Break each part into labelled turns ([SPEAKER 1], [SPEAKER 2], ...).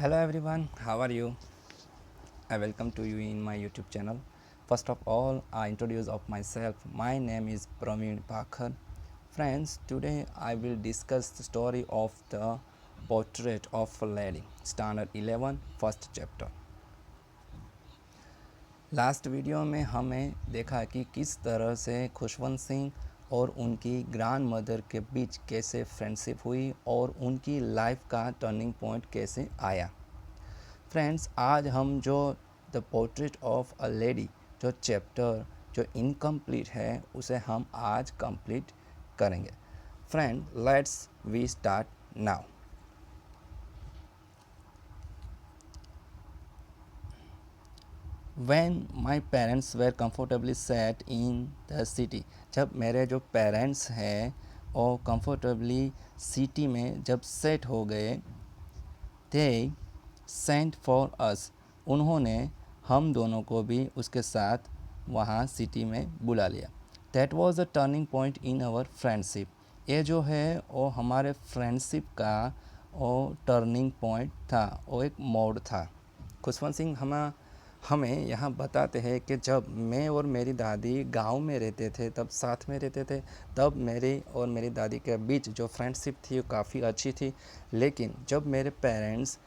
[SPEAKER 1] Hello everyone, how are you? I welcome to you in my YouTube channel. First of all, I introduce of myself. My name is Praveen Pakhar. Friends, today I will discuss the story of the Portrait of a Lady, Standard 11, first chapter. Last video में हमें देखा कि किस तरह से खुशवंत सिंह और उनकी grand mother के बीच कैसे फ्रेंडशिप हुई और उनकी लाइफ का टर्निंग पॉइंट कैसे आया। फ्रेंड्स, आज हम जो the portrait of a lady जो चैप्टर जो इनकम्प्लीट है उसे हम आज कंप्लीट करेंगे। Friend, let's we start now. When my parents were comfortably set in the city, जब मेरे जो पेरेंट्स हैं और comfortably सिटी में जब सेट हो गए, they sent for us, उन्होंने हम दोनों को भी उसके साथ वहाँ सिटी में बुला लिया। That was a turning point in our friendship, ये जो है वो हमारे फ्रेंडशिप का वो टर्निंग पॉइंट था, वो एक मोड़ था। खुशवंत सिंह हमें यहाँ बताते हैं कि जब मैं और मेरी दादी गांव में रहते थे, तब साथ में रहते थे, तब मेरी और मेरी दादी के बीच जो फ्रेंडशिप थी वो काफ़ी अच्छी थी। लेकिन जब मेरे पेरेंट्स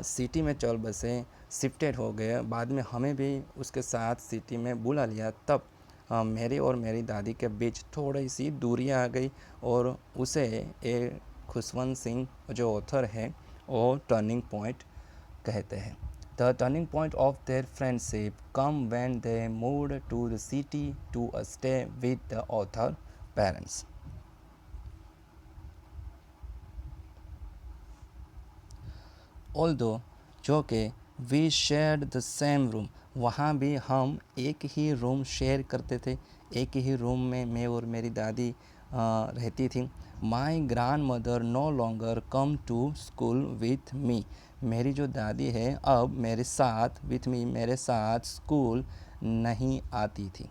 [SPEAKER 1] सिटी में चल बसे, शिफ्टेड हो गए, बाद में हमें भी उसके साथ सिटी में बुला लिया, तब मेरी और मेरी दादी के बीच थोड़ी सी दूरियाँ आ गई और उसे ए खुशवंत सिंह जो ऑथर है वो टर्निंग पॉइंट कहते हैं। The turning point of their friendship come when they moved to the city to stay with the author parents. Although जो कि we shared the same room, वहाँ भी हम एक ही रूम शेयर करते थे, एक ही रूम में मैं और मेरी दादी रहती थी। My grandmother no longer come to school with me, मेरी जो दादी है अब मेरे साथ मेरे साथ स्कूल नहीं आती थी।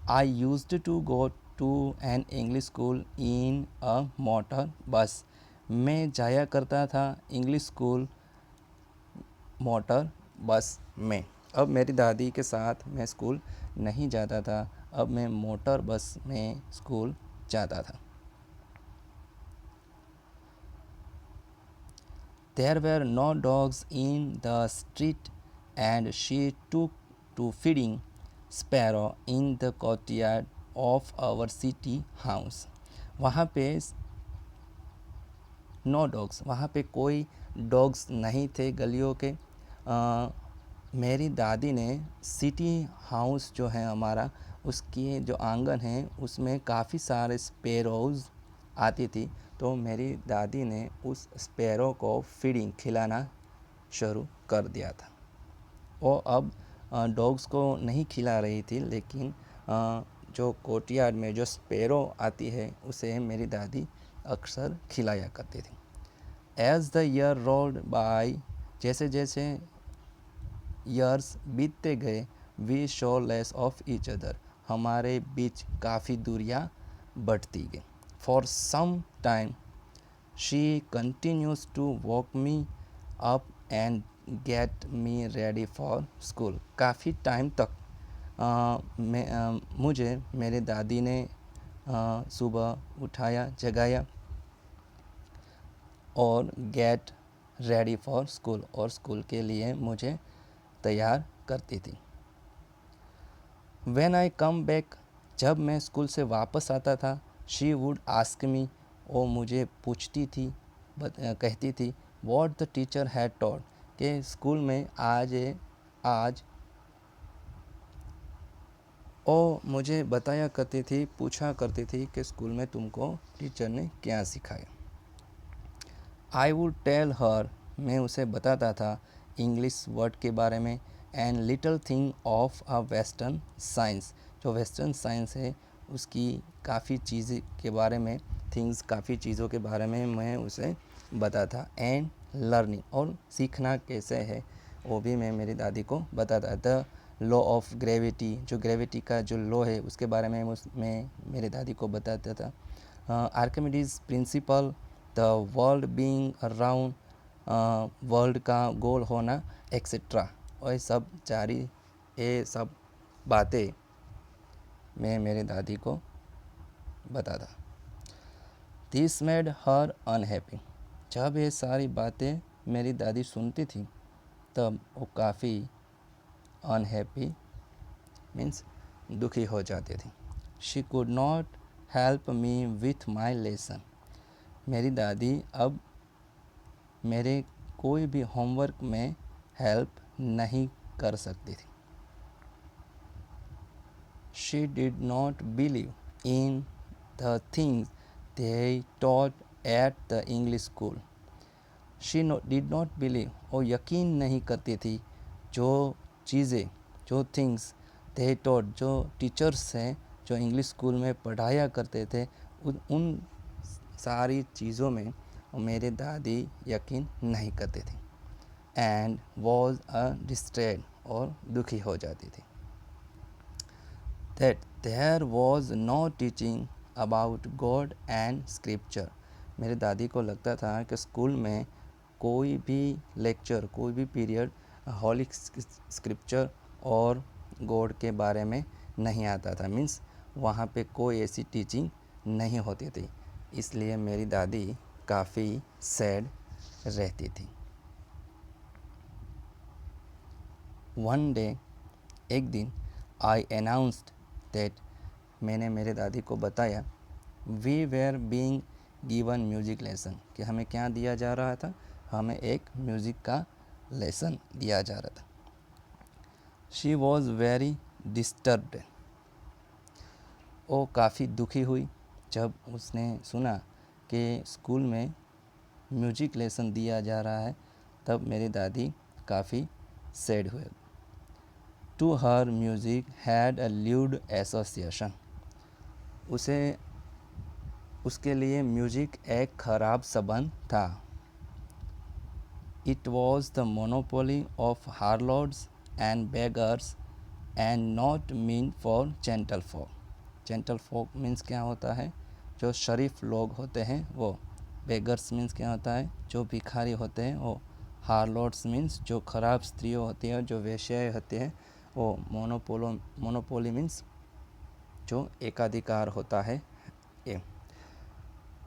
[SPEAKER 1] I used to go to an English school in a motor bus, मैं जाया करता था इंग्लिश स्कूल मोटर बस में। अब मेरी दादी के साथ मैं स्कूल नहीं जाता था, अब मैं मोटर बस में स्कूल जाता था। There were no dogs in the street and she took to feeding sparrow in the courtyard of our city house. वहाँ पे नो डॉग्स, वहाँ पे कोई डॉग्स नहीं थे गलियों के। मेरी दादी ने सिटी हाउस जो है हमारा, उसकी जो आंगन है उसमें काफ़ी सारे स्पैरोज़ आती थी, तो मेरी दादी ने उस स्पैरो को फीडिंग खिलाना शुरू कर दिया था। वो अब डॉग्स को नहीं खिला रही थी, लेकिन जो कोर्टयार्ड में जो स्पैरो आती है उसे मेरी दादी अक्सर खिलाया करती थी। As the year rolled by, जैसे जैसे ईयर्स बीतते गए, we show less of each other, हमारे बीच काफ़ी दूरियां बढ़ती गई। For some time she continues to walk me up and get me ready for school, काफ़ी टाइम तक मुझे मेरे दादी ने सुबह उठाया, जगाया और गेट रेडी फॉर स्कूल, और स्कूल के लिए मुझे तैयार करती थी। व्हेन आई कम बैक, जब मैं स्कूल से वापस आता था, शी वुड आस्क मी, वो मुझे पूछती थी, कहती थी what the teacher had taught, कि स्कूल में आज वो मुझे बताया करती थी, पूछा करती थी कि स्कूल में तुमको टीचर ने क्या सिखाया। आई वुड टेल हर, मैं उसे बताता था इंग्लिश वर्ड के बारे में, and little thing of a western science, जो वेस्टर्न साइंस है उसकी काफ़ी चीज़ें के बारे में, काफ़ी चीज़ों के बारे में मैं उसे बताता। एंड लर्निंग, और सीखना कैसे है वो भी मैं मेरी दादी को बताता। द लॉ ऑफ ग्रेविटी, जो ग्रेविटी का जो लॉ है उसके बारे में मैं मेरी दादी को बताता था। Archimedes principle the world being around, world का गोल होना, एक्सेट्रा। और ये सब जारी, ये सब बातें मैं मेरी दादी को बताता। This made her unhappy. जब ये सारी बातें मेरी दादी सुनती थी तब वो काफ़ी अनहैप्पी मीन्स दुखी हो जाती थी। She could not help me with my lesson. मेरी दादी अब मेरे कोई भी होमवर्क में हेल्प नहीं कर सकती थी। She did not believe in the things they taught at the English school. She did not believe, और यकीन नहीं करती थी जो चीज़ें, जो थिंग्स they taught, जो टीचर्स हैं जो इंग्लिश स्कूल में पढ़ाया करते थे, उन सारी चीज़ों में मेरे दादी यकीन नहीं करती थी। एंड वॉज अ डिस्ट्रेड, और दुखी हो जाती थी। That there was no teaching about God and scripture. मेरी दादी को लगता था कि स्कूल में कोई भी लेक्चर, कोई भी पीरियड हॉली स्क्रिप्चर और गॉड के बारे में नहीं आता था। मीन्स वहाँ पे कोई ऐसी टीचिंग नहीं होती थी। इसलिए मेरी दादी काफ़ी सैड रहती थी। वन डे, एक दिन, आई अनाउंस्ड दैट, मैंने मेरे दादी को बताया, we were being given music lesson, कि हमें क्या दिया जा रहा था, हमें एक म्यूज़िक का लेसन दिया जा रहा था। शी वॉज़ वेरी डिस्टर्ब्ड, वो काफ़ी दुखी हुई जब उसने सुना कि स्कूल में म्यूज़िक लेसन दिया जा रहा है। तब मेरी दादी काफ़ी सैड हुए। To her music had a lewd association, उसके लिए म्यूज़िक एक ख़राब संबंध था। It was the monopoly of harlots and beggars and not meant for gentle folk. Gentle folk means क्या होता है, जो शरीफ लोग होते हैं वो। बेगर्स मीन्स क्या होता है, जो भिखारी होते हैं वो। हार्लोड्स मीन्स जो खराब स्त्रियों होती हैं, जो वेश्याएं होती हैं वो। मोनोपोली मीन्स जो एकाधिकार होता है ये।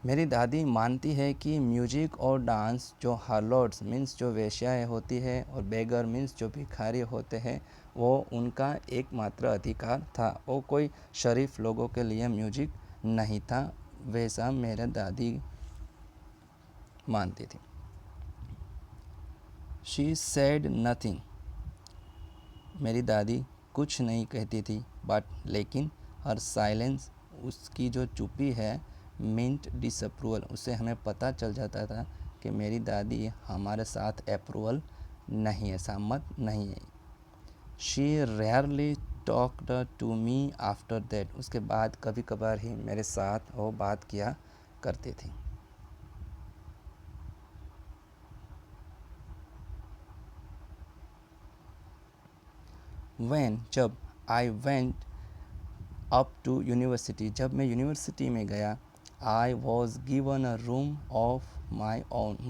[SPEAKER 1] मेरी दादी मानती है कि म्यूजिक और डांस, जो हार्लोड्स मीन्स जो वेश्याएं होती है और बेगर मीन्स जो भिखारी होते हैं, वो उनका एकमात्र अधिकार था। वो कोई शरीफ लोगों के लिए म्यूजिक नहीं था, वैसा मेरी दादी मानती थी। शी सेड नथिंग, मेरी दादी कुछ नहीं कहती थी, बट लेकिन हर साइलेंस, उसकी जो चुप्पी है, मिंट डिसअप्रूवल, उससे हमें पता चल जाता था कि मेरी दादी हमारे साथ अप्रूवल नहीं है, सहमत नहीं है। She rarely talked to me after that, उसके बाद कभी कभार ही मेरे साथ वो बात किया करती थी। When, जब I went up to university, जब मैं यूनिवर्सिटी में गया, I was given a room of my own,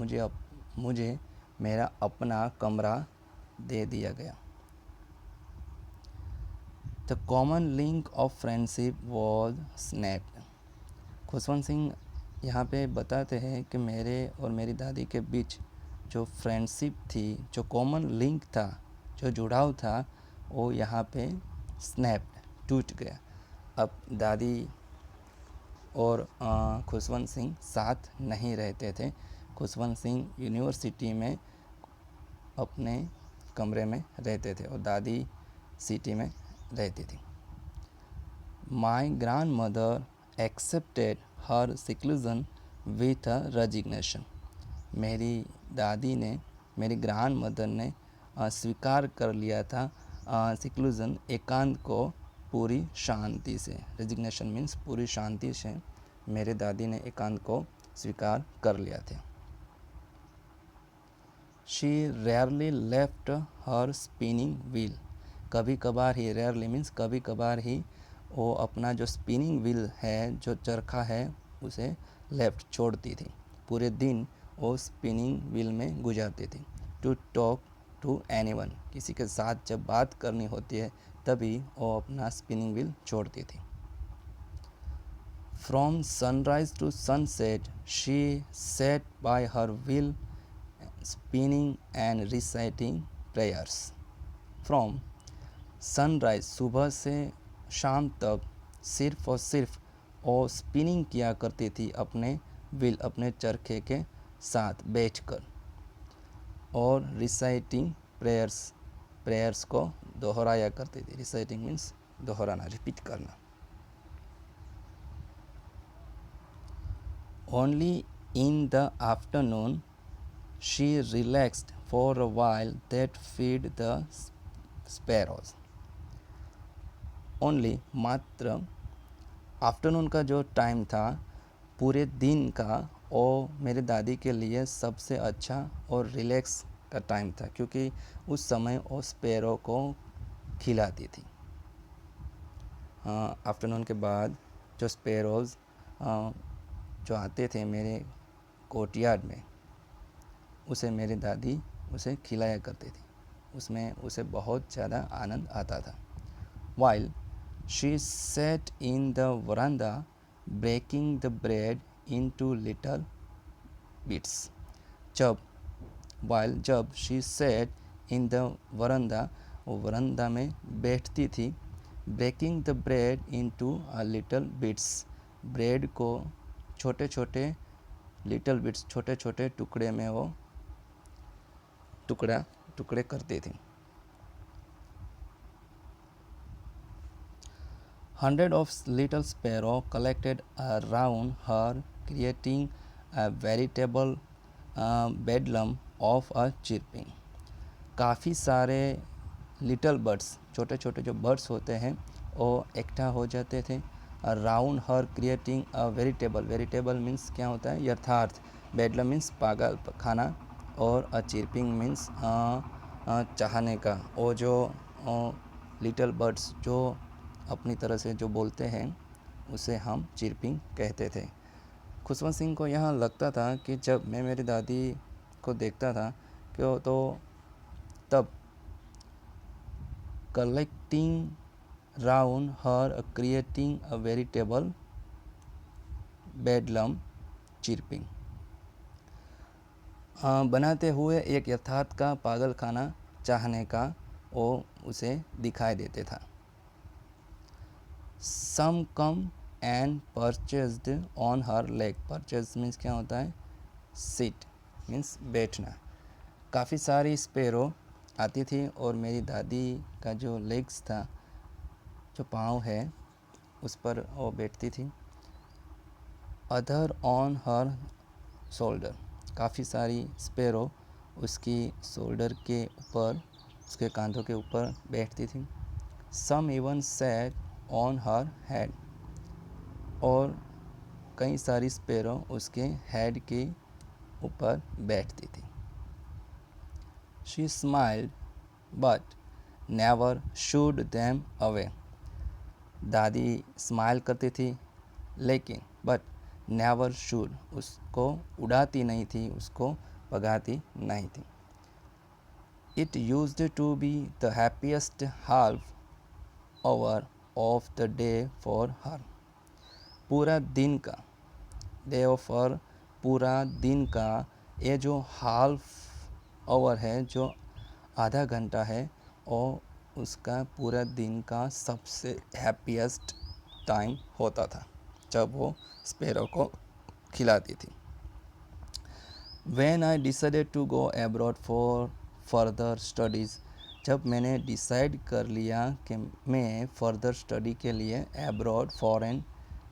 [SPEAKER 1] मुझे मेरा अपना कमरा दे दिया गया। The common link of friendship was snapped। Khushwant Singh यहाँ पे बताते हैं कि मेरे और मेरी दादी के बीच जो फ्रेंडशिप थी, जो कॉमन लिंक था, जो जुड़ाव था, वो यहाँ पे स्नैप, टूट गया। अब दादी और खुशवंत सिंह साथ नहीं रहते थे। खुशवंत सिंह यूनिवर्सिटी में अपने कमरे में रहते थे और दादी सिटी में रहती थी। My grandmother accepted her seclusion with a resignation. मेरी दादी ने, मेरी ग्रैंड मदर ने स्वीकार कर लिया था सिक्लूजन, एकांत को, पूरी शांति से। रेजिग्नेशन मीन्स पूरी शांति से मेरे दादी ने एकांत को स्वीकार कर लिया था। She rarely left her spinning wheel, कभी कभार ही, रेयरली मीन्स कभी कभार ही, वो अपना जो स्पिनिंग व्हील है, जो चरखा है, उसे लेफ्ट, छोड़ती थी, पूरे दिन वो स्पिनिंग व्हील में गुजारती थी। टू टॉक टू एनीवन, किसी के साथ जब बात करनी होती है तभी वो अपना स्पिनिंग व्हील छोड़ती थी। From sunrise to sunset she sat by her wheel spinning and reciting prayers. From sunrise, सुबह से शाम तक सिर्फ और सिर्फ वो स्पिनिंग किया करती थी अपने व्हील, अपने चरखे के साथ बैठकर, और रिसाइटिंग प्रेयर्स, प्रेयर्स को दोहराया करती थी। रिसाइटिंग मीन्स दोहराना, रिपीट करना। Only in the afternoon she relaxed for a while that feed the sparrows. Only, मात्र, आफ्टरनून का जो टाइम था पूरे दिन का, वो मेरे दादी के लिए सबसे अच्छा और रिलैक्स का टाइम था, क्योंकि उस समय वो स्पैरो को खिलाती थी। आफ्टरनून के बाद जो स्पैरोज़ जो आते थे मेरे कोर्टयार्ड में, उसे मेरी दादी उसे खिलाया करती थी, उसमें उसे बहुत ज़्यादा आनंद आता था। While she sat in the veranda breaking the bread into little bits. जब she sat in the veranda, वो वरंदा में बैठती थी, breaking the bread into a little bits, bread को छोटे छोटे लिटिल बिट्स, छोटे छोटे टुकड़े में वो टुकड़े करती थी। 100 of little sparrow collected around her, creating a veritable bedlam of a chirping. काफ़ी सारे लिटल बर्ड्स, छोटे छोटे जो बर्ड्स होते हैं, वो इकट्ठा हो जाते थे। Around her creating a veritable, veritable means क्या होता है? यथार्थ। बेडलम मीन्स पागल खाना, और अ चिरपिंग मीन्स चाहने का। वो जो लिटल बर्ड्स जो अपनी तरह से जो बोलते हैं उसे हम चिरपिंग कहते थे। खुशवंत सिंह को यहाँ लगता था कि जब मैं मेरी दादी को देखता था कि तो तब collecting round her creating a veritable bedlam chirping, बनाते हुए एक यथार्थ का पागल खाना चाहने का वो उसे दिखाई देते था। Some came and perched on her leg, perch means क्या होता है? सिट मीन्स बैठना। काफ़ी सारी स्पैरो आती थी और मेरी दादी का जो लेग्स था, जो पाँव है, उस पर वो बैठती थी। अदर ऑन हर शोल्डर, काफ़ी सारी स्पैरो उसकी शोल्डर के ऊपर, उसके कांधों के ऊपर बैठती थी। Some even sat on her head, और कई सारी स्पैरो उसके हेड के ऊपर बैठती थी। She smiled but never shooed them away. दादी स्माइल करती थी लेकिन नेवर शूड, उसको उड़ाती नहीं थी, उसको भगाती नहीं थी। It used to be the happiest half hour of the day for her. पूरा दिन का, डे ऑफ हर, पूरा दिन का ये जो हाल्फ आवर है, जो आधा घंटा है, और उसका पूरा दिन का सबसे हैप्पीएस्ट टाइम होता था जब वो स्पैरो को खिलाती थी। When I decided to go abroad for further studies, जब मैंने डिसाइड कर लिया कि मैं फर्दर स्टडी के लिए एब्रॉड, फॉरेन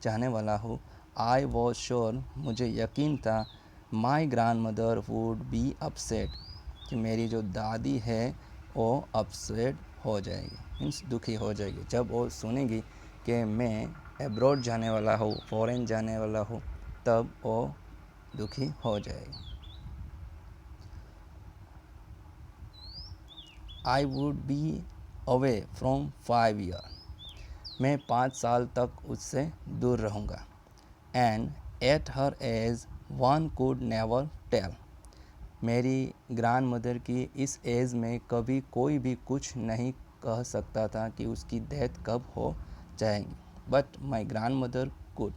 [SPEAKER 1] जाने वाला हूँ, आई वॉज श्योर, मुझे यकीन था, my grand mother would be upset, कि मेरी जो दादी है वो अपसेट हो जाएगी, मीन्स दुखी हो जाएगी, जब वो सुनेगी कि मैं एब्रॉड जाने वाला हूँ, फॉरेन जाने वाला हूँ, तब वो दुखी हो जाएगी। I would be away from 5 year, मैं 5 साल तक उससे दूर रहूँगा। And at her age one could never tell. मेरी ग्रैंड मदर की इस एज में कभी कोई भी कुछ नहीं कह सकता था कि उसकी डेथ कब हो जाएगी, but my grand mother could.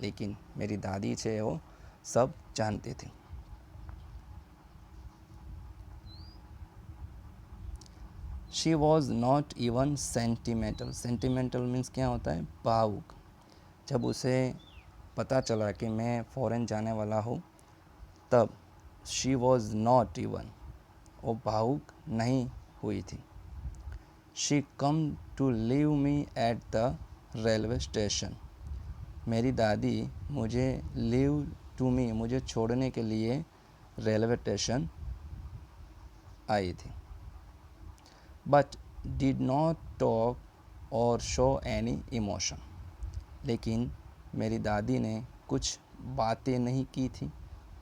[SPEAKER 1] लेकिन मेरी दादी छे वो सब जानती थी। She was not even sentimental. Sentimental means क्या होता है? भावुक। जब उसे पता चला कि मैं फ़ॉरेन जाने वाला हूँ, तब शी वॉज नॉट इवन, वो भावुक नहीं हुई थी। She come to leave me at the railway station. मेरी दादी मुझे लीव टू मी, मुझे छोड़ने के लिए रेलवे स्टेशन आई थी। बट डिड नॉट टॉक और शो एनी इमोशन। लेकिन मेरी दादी ने कुछ बातें नहीं की थी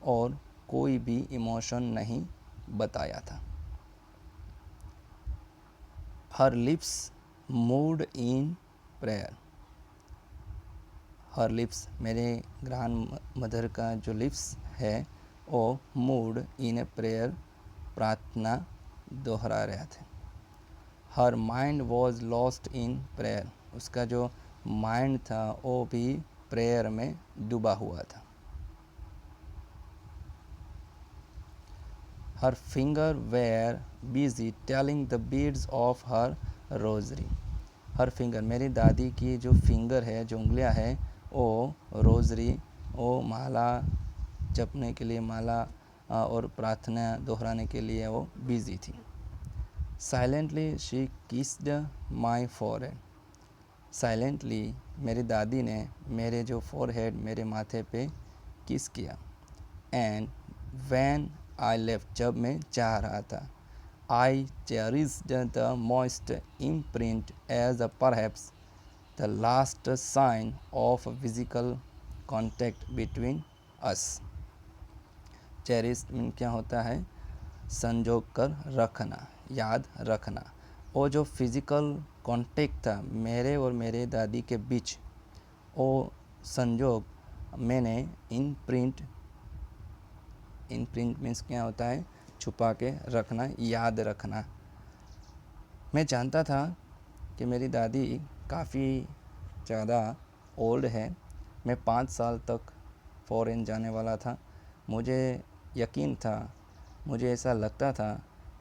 [SPEAKER 1] और कोई भी इमोशन नहीं बताया था। हर lips moved in prayer. Her lips, मेरे ग्रैंड मदर का जो लिप्स है वो मूव्ड इन ए प्रेयर, प्रार्थना दोहरा रहे थे। Her mind was lost in prayer. उसका जो माइंड था वो भी प्रेयर में डूबा हुआ था। Her finger were busy telling the beads of her rosary. Her finger, मेरी दादी की जो फिंगर है, जो उंगलियां है, वो रोजरी, वो माला जपने के लिए, माला और प्रार्थना दोहराने के लिए वो बिजी थी। Silently she kissed my forehead. Silently मेरी दादी ने मेरे जो फॉरहेड, मेरे माथे पे किस किया। एंड व्हेन आई लेफ्ट, जब मैं जा रहा था, I cherished the moist imprint as perhaps the last sign of physical contact between us. Cherished mean क्या होता है? संजो कर रखना, याद रखना। वो जो फिज़िकल कांटेक्ट था मेरे और मेरे दादी के बीच, वो संजोग मैंने इम्प्रिंट मीन्स क्या होता है? छुपा के रखना, याद रखना। मैं जानता था कि मेरी दादी काफ़ी ज़्यादा ओल्ड है। मैं 5 साल तक फ़ॉरेन जाने वाला था। मुझे यकीन था, मुझे ऐसा लगता था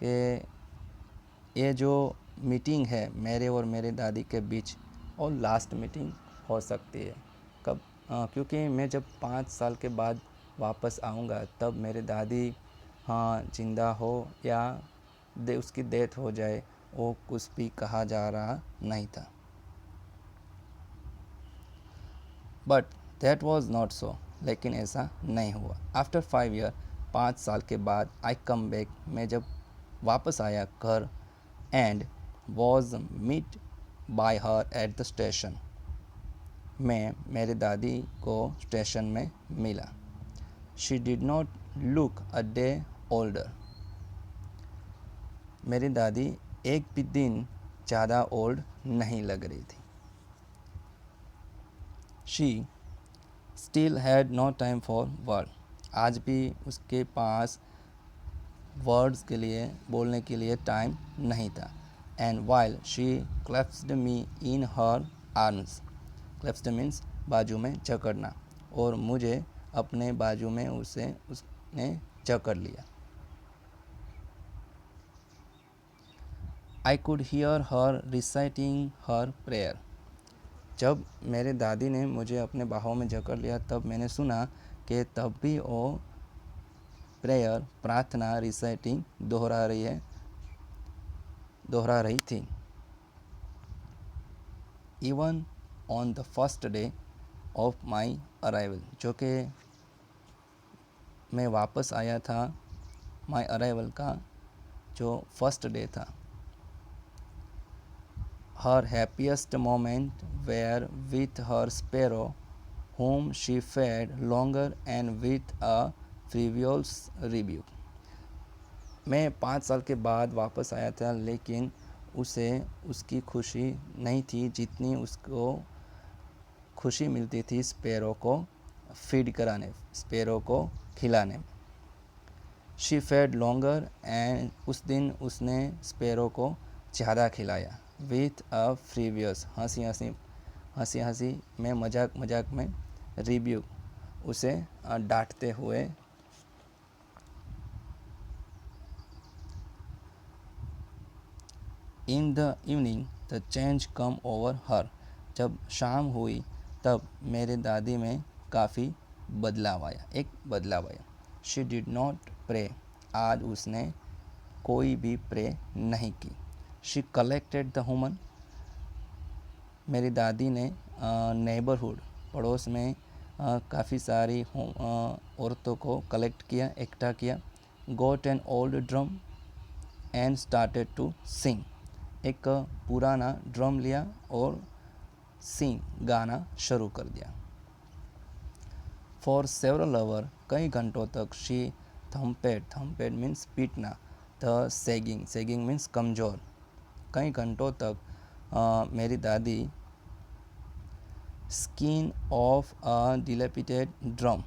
[SPEAKER 1] कि ये जो मीटिंग है मेरे और मेरे दादी के बीच, और लास्ट मीटिंग हो सकती है। कब? क्योंकि मैं जब 5 साल के बाद वापस आऊँगा, तब मेरी दादी जिंदा हो या उसकी डेथ हो जाए, वो कुछ भी कहा जा रहा नहीं था। But that was not so. लेकिन ऐसा नहीं हुआ। आफ्टर 5 ईयर, 5 साल के बाद, आई कम बैक, मैं जब वापस आया घर, and was meet by her at the station. मैं मेरे दादी को स्टेशन में मिला। She did not look a day older. मेरी दादी एक भी दिन ज़्यादा ओल्ड नहीं लग रही थी। She still had no time for word. आज भी उसके पास वर्ड्स के लिए, बोलने के लिए टाइम नहीं था। And while she clasped me in her arms. Clasped means बाजू में जकड़ना, और मुझे अपने बाजू में उसने जकड़ लिया। I could hear her reciting her prayer. जब मेरे दादी ने मुझे अपने बाहों में जकड़ लिया, तब मैंने सुना कि तब भी वो प्रेयर, प्रार्थना, रिसाइटिंग दोहरा रही थी। Even on the first day of my arrival, जो कि मैं वापस आया था, माई अराइवल का जो फर्स्ट डे था। Her happiest moment were with her sparrow whom she fed longer and with a frivolous rebuke। मैं 5 साल के बाद वापस आया था, लेकिन उसे उसकी खुशी नहीं थी जितनी उसको खुशी मिलती थी स्पैरो को फीड कराने, स्पैरो को खिलाने में। शी फेड लॉन्गर एंड उस दिन उसने स्पैरो को ज़्यादा खिलाया। विथ अ फ्रीवियस हंसी हंसी में मजाक मजाक में रिब्यूक उसे डांटते हुए। इन the evening the change come over हर, जब शाम हुई तब मेरे दादी में काफ़ी एक बदलाव आया। शी डिड नॉट प्रे, आज उसने कोई भी प्रे नहीं की। शी कलेक्टेड द वुमन, मेरी दादी ने नेबरहुड पड़ोस में काफ़ी सारी औरतों को कलेक्ट किया, इकट्ठा किया। Got an old drum and started to sing, एक पुराना ड्रम लिया और गाना शुरू कर दिया। फॉर सेवरल आवर, कई घंटों तक शी थम्पेड मीन्स पीटना, द सेगिंग मीन्स कमज़ोर। कई घंटों तक मेरी दादी स्किन ऑफ अ डिलेपिटेड ड्रम,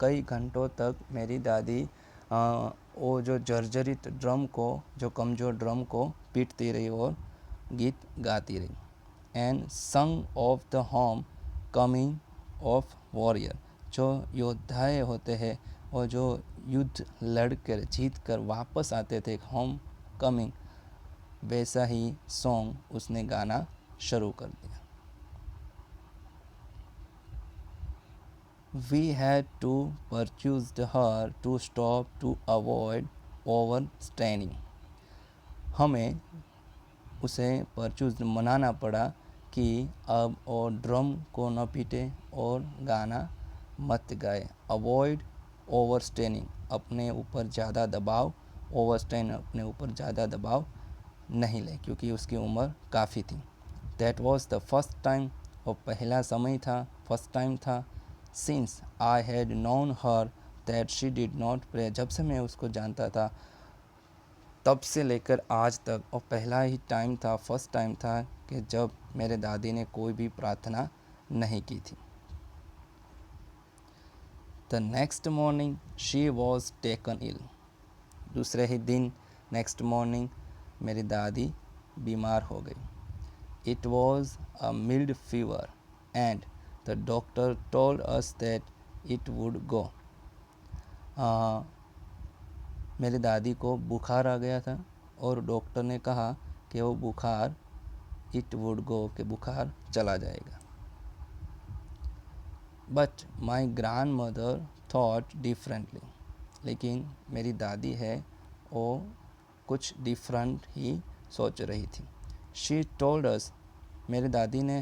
[SPEAKER 1] कई घंटों तक मेरी दादी वो जो जर्जरित ड्रम को, जो कमज़ोर ड्रम को पीटती रही और गीत गाती रही। एंड संग of the home coming of warrior, जो योद्धाएँ होते हैं और जो युद्ध लड़कर जीत कर वापस आते थे, होम कमिंग, वैसा ही सॉन्ग उसने गाना शुरू कर दिया। We had to persuade her to stop to avoid overstraining. हमें उसे मनाना पड़ा कि अब और ड्रम को न पीटे और गाना मत गाए। अवॉइड ओवरस्ट्रेनिंग, अपने ऊपर ज़्यादा दबाव, ओवरस्ट्रेन अपने ऊपर ज़्यादा दबाव नहीं ले, क्योंकि उसकी उम्र काफ़ी थी। That was the first time, और पहला समय था, फर्स्ट टाइम था। Since I had known her that she did not pray, जब से मैं उसको जानता था तब से लेकर आज तक, और पहला ही टाइम था, फर्स्ट टाइम था कि जब मेरे दादी ने कोई भी प्रार्थना नहीं की थी। The next morning she was taken ill, दूसरे ही दिन नेक्स्ट मॉर्निंग मेरी दादी बीमार हो गई। It was a mild fever and the doctor told us that it would go. मेरी दादी को बुखार आ गया था और डॉक्टर ने कहा कि वो बुखार, इट वुड गो, कि बुखार चला जाएगा। But my grand mother thought differently, लेकिन मेरी दादी है वो कुछ डिफरेंट ही सोच रही थी। शी टोल्ड अस, मेरी दादी ने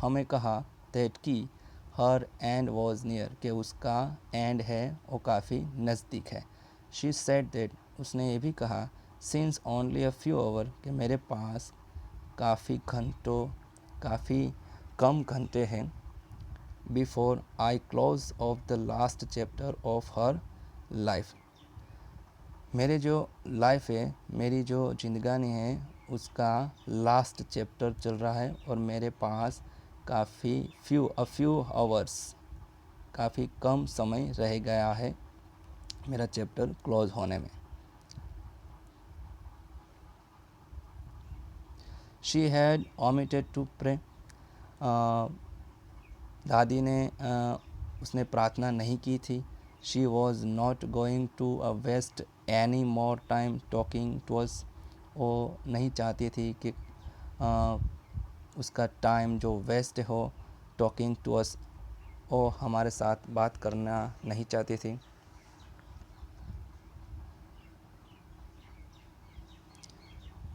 [SPEAKER 1] हमें कहा, दैट कि हर एंड वॉज नियर, कि उसका एंड है वो काफ़ी नज़दीक है। शी सेड दैट, उसने ये भी कहा, since only a few hour, कि मेरे पास काफ़ी कम घंटे हैं। Before I close of the last chapter of her life, मेरे जो लाइफ है, मेरी जो जिंदगानी है, उसका लास्ट चैप्टर चल रहा है और मेरे पास काफ़ी फ्यू आवर्स, काफ़ी कम समय रह गया है मेरा चैप्टर क्लोज होने में। She had omitted to pray, दादी ने उसने प्रार्थना नहीं की थी। She was not going to a waste any more time talking to us, वो नहीं चाहती थी कि उसका टाइम जो वेस्ट हो टॉकिंग टू अस, वो हमारे साथ बात करना नहीं चाहती थी।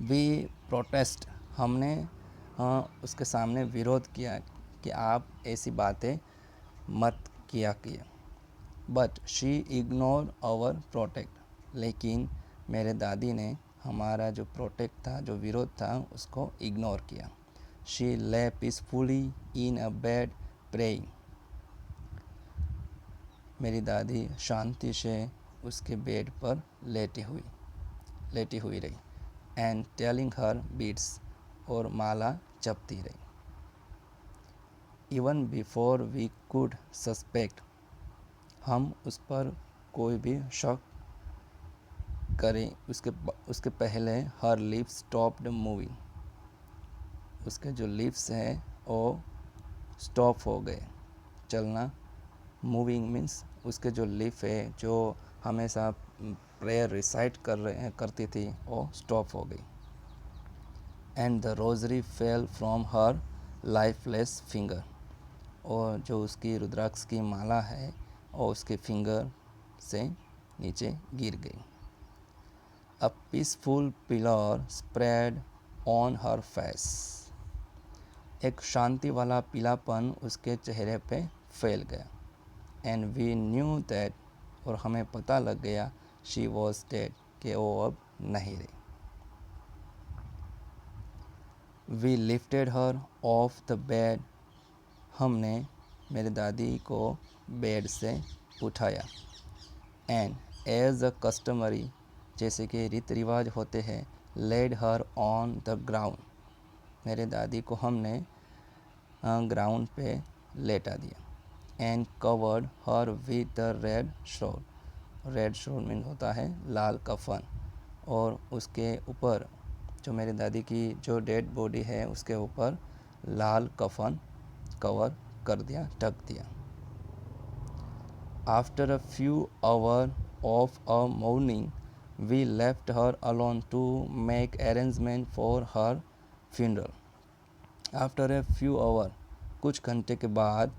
[SPEAKER 1] वी प्रोटेस्ट, हमने उसके सामने विरोध किया कि आप ऐसी बातें मत किया। But she ignore our protect, लेकिन मेरे दादी ने हमारा जो प्रोटेक्ट था, जो विरोध था, उसको इग्नोर किया। शी ले पीसफुली इन अ बेड प्रेइंग, मेरी दादी शांति से उसके बेड पर लेटी हुई रही। एंड टेलिंग हर बीट्स, और माला जपती रही। Even before we could suspect, हम उस पर कोई भी शक करें उसके पहले हर लिप्स स्टॉप्ड मूविंग, उसके जो लिप्स हैं वो स्टॉप हो गए चलना। मूविंग मीन्स उसके जो लिप है जो हमेशा प्रेयर रिसाइट करती थी वो स्टॉप हो गई। And the rosary fell from her lifeless finger, और जो उसकी रुद्राक्ष की माला है और उसके फिंगर से नीचे गिर गई। A peaceful pillar spread on her face, एक शांति वाला पीलापन उसके चेहरे पे फैल गया। एंड वी न्यू दैट, और हमें पता लग गया शी वॉज डेड, कि वो अब नहीं रही। We lifted her off the bed, हमने मेरी दादी को बेड से उठाया। एंड एज अ कस्टमरी, जैसे कि रीति रिवाज होते हैं, led her on the ground, मेरे दादी को हमने ग्राउंड पे लेटा दिया। And covered her with the red shawl, red shawl mean होता है लाल कफन, और उसके ऊपर जो मेरी दादी की जो डेड बॉडी है उसके ऊपर लाल कफन कवर कर दिया, ढक दिया। After a few hours of a mourning, we left her alone to make arrangement for her funeral. After a few hours, कुछ घंटे के बाद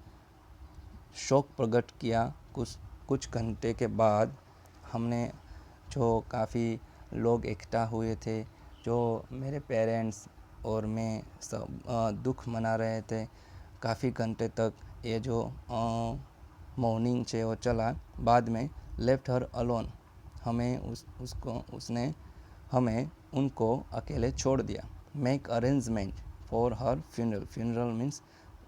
[SPEAKER 1] शोक प्रकट किया। कुछ घंटे के बाद हमने, जो काफ़ी लोग इकट्ठा हुए थे, जो मेरे पेरेंट्स और मैं सब दुख मना रहे थे, काफ़ी घंटे तक ये जो मॉर्निंग से वो चला। बाद में लेफ्ट हर अलोन, हमें उसने हमें उनको अकेले छोड़ दिया। Make arrangement for her funeral, funeral means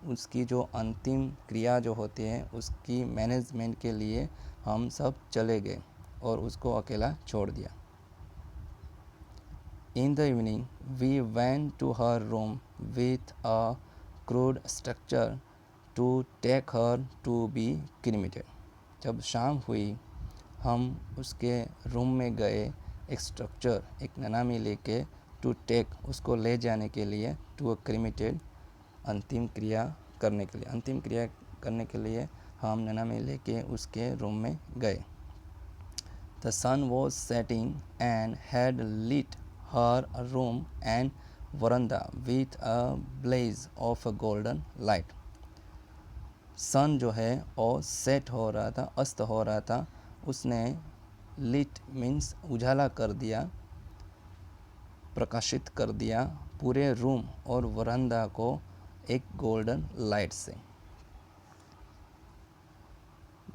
[SPEAKER 1] उसकी जो अंतिम क्रिया जो होती है उसकी मैनेजमेंट के लिए हम सब चले गए और उसको अकेला छोड़ दिया। In the evening we went to her room with a crude structure to take her to be cremated. जब शाम हुई हम उसके रूम में गए, एक स्ट्रक्चर, एक ननामी लेके, टू टेक उसको ले जाने के लिए, टू अ क्रीमेटेड अंतिम क्रिया करने के लिए हम ननामी लेके उसके रूम में गए। The sun was setting and had lit her room and veranda with a blaze of a golden light. सन जो है वो सेट हो रहा था, अस्त हो रहा था। उसने लिट मीन्स उजाला कर दिया, प्रकाशित कर दिया पूरे रूम और वरांदा को एक गोल्डन लाइट से।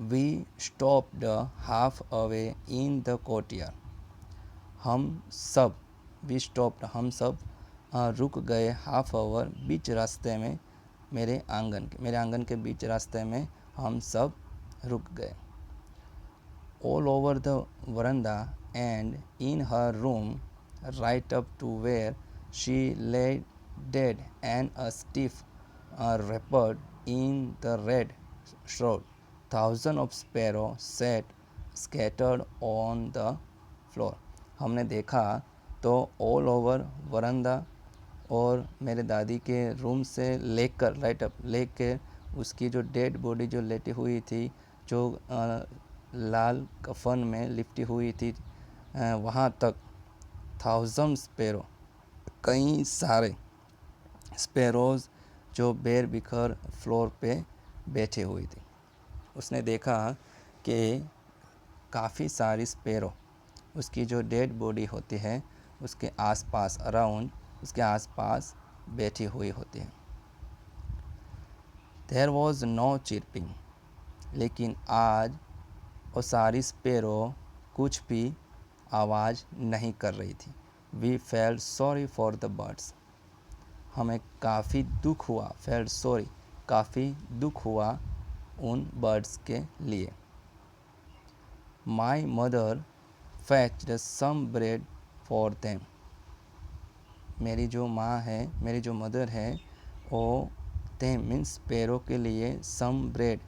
[SPEAKER 1] We stopped half away in the courtyard, हम सब रुक गए हाफ आवर बीच रास्ते में, मेरे आंगन के बीच रास्ते में हम सब रुक गए। All over the veranda and in her room right up to where she lay dead and a stiff wrapped in the red shroud, thousands of sparrows sat scattered on the floor. हमने देखा तो all over वरांदा और मेरे दादी के room से लेकर right up लेकर उसकी जो डेड बॉडी जो लेटी हुई थी, जो लाल कफन में लिपटी हुई थी, वहाँ तक 1000 स्पैरो, कई सारे स्पैरोज़ जो बेर बिखर फ्लोर पे बैठे हुई थी। उसने देखा कि काफ़ी सारी स्पैरो उसकी जो डेड बॉडी होती है उसके आसपास, अराउंड उसके आसपास बैठी हुई होती है। देयर वॉज नो चिरपिंग, लेकिन आज वो सारी स्पैरो कुछ भी आवाज़ नहीं कर रही थी। We felt sorry for the birds, हमें काफ़ी दुख हुआ, फेल्ट सॉरी काफ़ी दुख हुआ उन बर्ड्स के लिए। My mother fetched some bread for them, मेरी जो माँ है, मेरी जो मदर है, वो them मीन्स पैरों के लिए some bread,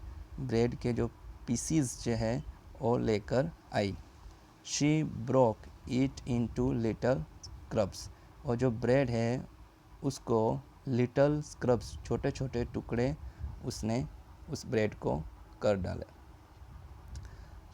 [SPEAKER 1] ब्रेड के जो पीसीज जो है वो लेकर आई। She broke it into little scraps, और जो ब्रेड है उसको लिटल स्क्रब्स, छोटे छोटे टुकड़े उसने उस ब्रेड को कर डाले।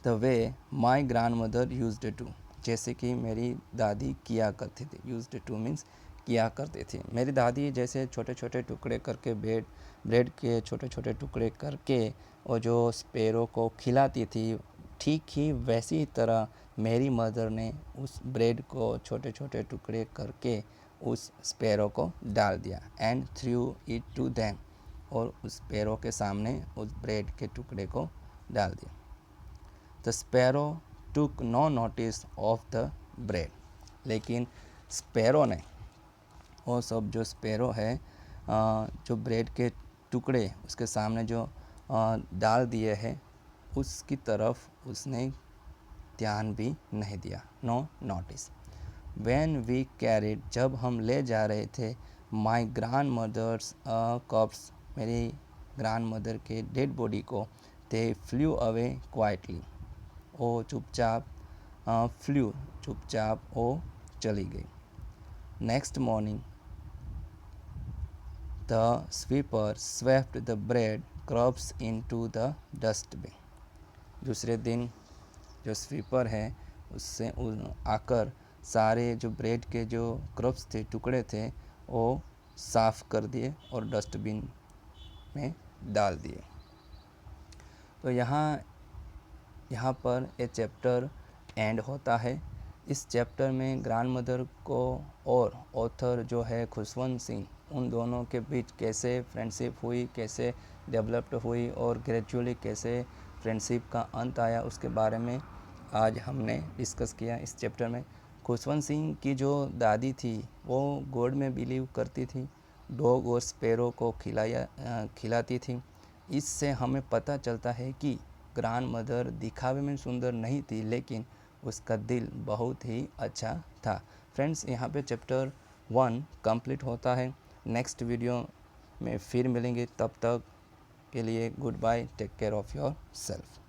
[SPEAKER 1] The way my grandmother used to, जैसे कि मेरी दादी किया करती थी। यूज्ड टू मीन्स किया करती थी। मेरी दादी जैसे छोटे छोटे टुकड़े करके ब्रेड के छोटे छोटे टुकड़े करके और जो स्पैरो को खिलाती थी, ठीक ही वैसी तरह मेरी मदर ने उस ब्रेड को छोटे छोटे टुकड़े करके उस स्पैरो को डाल दिया। And threw it to them, और उस स्पैरो के सामने उस ब्रेड के टुकड़े को डाल दिया। The sparrow took no notice of the bread, लेकिन स्पैरो ने, वो सब जो स्पैरो है जो ब्रेड के टुकड़े उसके सामने जो डाल दिए हैं उसकी तरफ उसने ध्यान भी नहीं दिया। No notice. When we carried, जब हम ले जा रहे थे, माई ग्रैंड मदर्स कॉप्स, मेरी ग्रैंड मदर के डेड बॉडी को, दे फ्लू अवे क्वाइटली, वो चुपचाप चुपचाप वो चली गई। Next morning the sweeper swept the bread crumbs into the dustbin, दूसरे दिन जो स्वीपर है उससे आकर सारे जो ब्रेड के जो क्रब्स थे, टुकड़े थे, वो साफ़ कर दिए और डस्टबिन में डाल दिए। तो यहाँ पर ये चैप्टर एंड होता है। इस चैप्टर में ग्रैंड मदर को और ऑथर जो है खुशवंत सिंह, उन दोनों के बीच कैसे फ्रेंडशिप हुई, कैसे डेवलप्ड हुई और ग्रेजुअली कैसे फ्रेंडशिप का अंत आया, उसके बारे में आज हमने डिस्कस किया इस चैप्टर में। खुशवंत सिंह की जो दादी थी वो गॉड में बिलीव करती थी, डॉग और स्पैरो को खिलाती थी। इससे हमें पता चलता है कि ग्रैंड मदर दिखावे में सुंदर नहीं थी, लेकिन उसका दिल बहुत ही अच्छा था। फ्रेंड्स, यहाँ पे चैप्टर 1 कंप्लीट होता है। नेक्स्ट वीडियो में फिर मिलेंगे, तब तक के लिए goodbye, take care of your self.